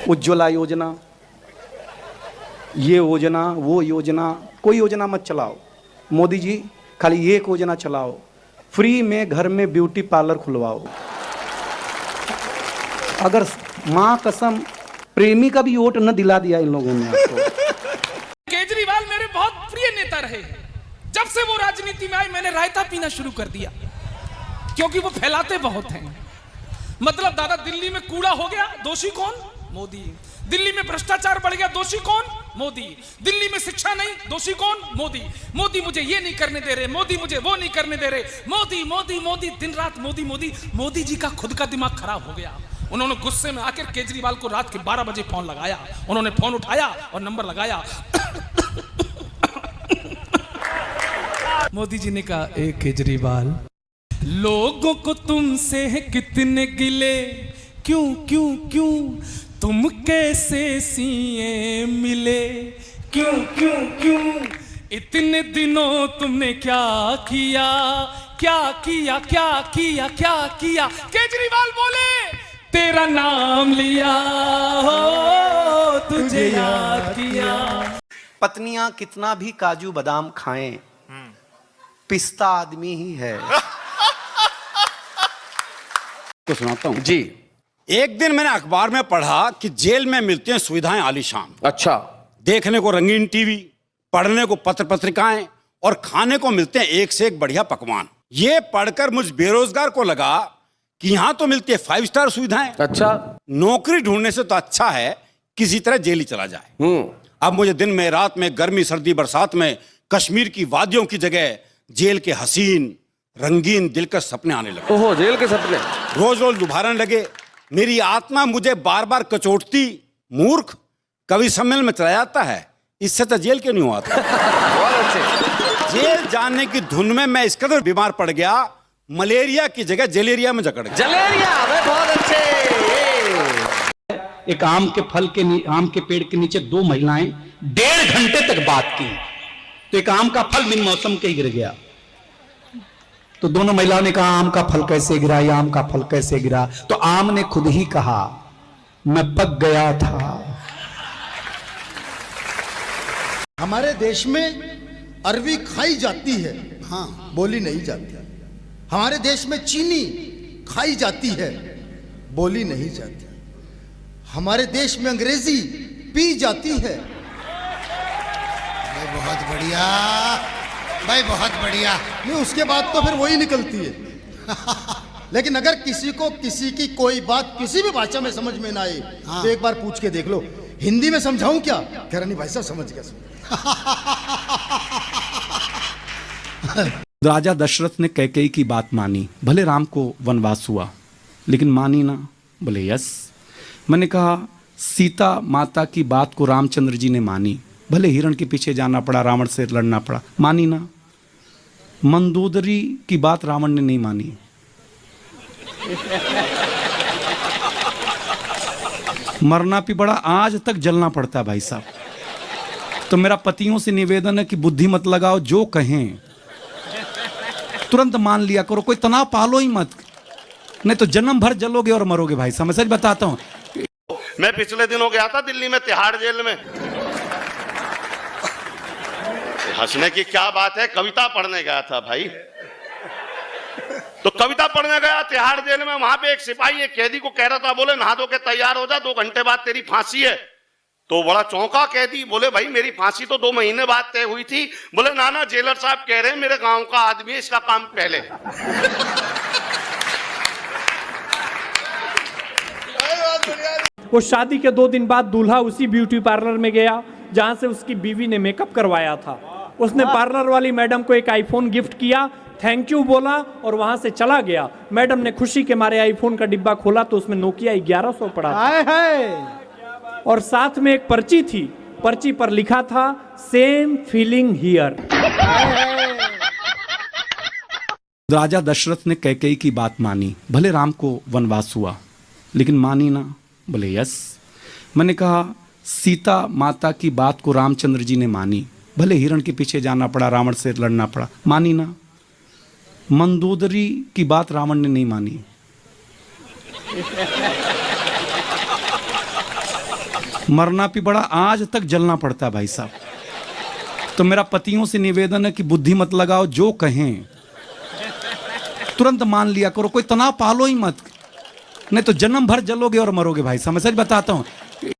उज्ज्वला योजना, ये योजना वो योजना, कोई योजना मत चलाओ मोदी जी, खाली एक योजना चलाओ, फ्री में घर में ब्यूटी पार्लर खुलवाओ। अगर माँ कसम प्रेमी का भी वोट न दिला दिया इन लोगों ने आपको। केजरीवाल मेरे बहुत प्रिय नेता रहे। जब से वो राजनीति में आए मैंने रायता पीना शुरू कर दिया, क्योंकि वो फैलाते बहुत हैं। मतलब दादा, दिल्ली में कूड़ा हो गया, दोषी कौन? मोदी। दिल्ली में भ्रष्टाचार बढ़ गया, दोषी कौन? मोदी। दिल्ली में शिक्षा नहीं, दोषी कौन? मोदी। मोदी मुझे ये नहीं करने दे रहे, मोदी मुझे वो नहीं करने दे रहे, मोदी मोदी मोदी, दिन रात मोदी मोदी। मोदी जी का खुद का दिमाग खराब हो गया। उन्होंने गुस्से में आकर केजरीवाल को रात के 12 बजे फोन लगाया। उन्होंने फोन उठाया और नंबर लगाया। मोदी जी ने कहा, ए केजरीवाल, लोगों को तुमसे है कितने गिले, क्यों क्यों क्यों, तुम कैसे सीएम मिले, क्यों क्यों क्यों, इतने दिनों तुमने क्या किया, क्या किया क्या किया क्या किया। केजरीवाल बोले, तेरा नाम लिया हो, तुझे याद किया। पत्नियां कितना भी काजू बादाम खाएं, पिस्ता आदमी ही है। तो सुनाता हूं जी। एक दिन मैंने अखबार में पढ़ा कि जेल में मिलती हैं सुविधाएं आलीशान। अच्छा। देखने को रंगीन टीवी, पढ़ने को पत्र पत्रिकाएं और खाने को मिलते हैं एक से एक बढ़िया पकवान। ये पढ़कर मुझ बेरोजगार को लगा कि यहां तो मिलती है 5 स्टार सुविधाएं। अच्छा। नौकरी ढूंढने से तो अच्छा है किसी तरह जेल ही चला जाए। अब मुझे दिन में, रात में, गर्मी सर्दी बरसात में कश्मीर की वादियों की जगह जेल के हसीन रंगीन दिलकश सपने आने लगे। ओहो, जेल के सपने रोज रोज दुभारने लगे। मेरी आत्मा मुझे बार बार कचोटती, मूर्ख, कवि सम्मेलन में चला जाता है, इससे तो जेल क्यों नहीं हुआ था। बहुत अच्छे। जेल जाने की धुन में मैं इस कदर बीमार पड़ गया, मलेरिया की जगह जलेरिया में जकड़ गया। जलेरिया, बहुत अच्छे। एक आम के आम के पेड़ के नीचे 2 महिलाएं 1.5 घंटे तक बात की, तो एक आम का फल बिन मौसम के ही गिर गया। तो दोनों महिलाओं ने कहा, आम का फल कैसे गिरा, ये आम का फल कैसे गिरा? तो आम ने खुद ही कहा, मैं पक गया था। हमारे देश में अरबी खाई जाती है, हाँ, बोली नहीं जाती। हमारे देश में चीनी खाई जाती है, बोली नहीं जाती। हमारे देश में अंग्रेजी पी जाती है। भाई बहुत बढ़िया, भाई बहुत बढ़िया। नहीं, उसके बाद तो फिर वही निकलती है। लेकिन अगर किसी को किसी की कोई बात किसी भी भाषा में समझ में ना आए, हाँ। तो एक बार पूछ के देख लो, हिंदी में समझाऊं क्या? कह रहा नहीं भाई साहब, समझ गया। राजा दशरथ ने कैकेयी की बात मानी, भले राम को वनवास हुआ लेकिन मानी ना। बोले यस। मैंने कहा, सीता माता की बात को रामचंद्र जी ने मानी, भले हिरण के पीछे जाना पड़ा, रावण से लड़ना पड़ा, मानी ना। मंदोदरी की बात रावण ने नहीं मानी। मरना भी बड़ा आज तक जलना पड़ता है भाई साहब। तो मेरा पतियों से निवेदन है कि बुद्धि मत लगाओ, जो कहें तुरंत मान लिया करो, कोई तनाव पालो ही मत, नहीं तो जन्म भर जलोगे और मरोगे भाई साहब। मैं सच बताता हूं। मैं पिछले दिनों गया था दिल्ली में तिहाड़ जेल में। हंसने की क्या बात है, कविता पढ़ने गया था भाई। तो कविता पढ़ने गया तिहाड़ जेल में, वहां पे एक सिपाही एक कैदी को कह रहा था, बोले नहा धो के तैयार हो जा, 2 घंटे बाद तेरी फांसी है। तो बड़ा चौंका कैदी, बोले भाई मेरी फांसी तो 2 महीने बाद तय हुई थी। बोले ना जेलर साहब कह रहे हैं मेरे गांव का आदमी है, इसका काम पहले। वो शादी के 2 दिन बाद दूल्हा उसी ब्यूटी पार्लर में गया जहां से उसकी बीवी ने मेकअप करवाया था। उसने पार्लर वाली मैडम को एक आईफोन गिफ्ट किया, थैंक यू बोला और वहां से चला गया। मैडम ने खुशी के मारे आईफोन का डिब्बा खोला तो उसमें नोकिया 1100 पड़ा था। और साथ में एक पर्ची थी, पर्ची पर लिखा था, सेम फीलिंग हियर। राजा दशरथ ने कैकेयी की बात मानी, भले राम को वनवास हुआ लेकिन मानी ना। बोले यस। मैंने कहा, सीता माता की बात को रामचंद्र जी ने मानी, भले हिरण के पीछे जाना पड़ा, रावण से लड़ना पड़ा, मानी ना। मंदोदरी की बात रावण ने नहीं मानी। मरना भी बड़ा आज तक जलना पड़ता है भाई साहब। तो मेरा पतियों से निवेदन है कि बुद्धि मत लगाओ, जो कहें तुरंत मान लिया करो, कोई तनाव पालो ही मत, नहीं तो जन्म भर जलोगे और मरोगे भाई साहब। मैं सच बताता हूं,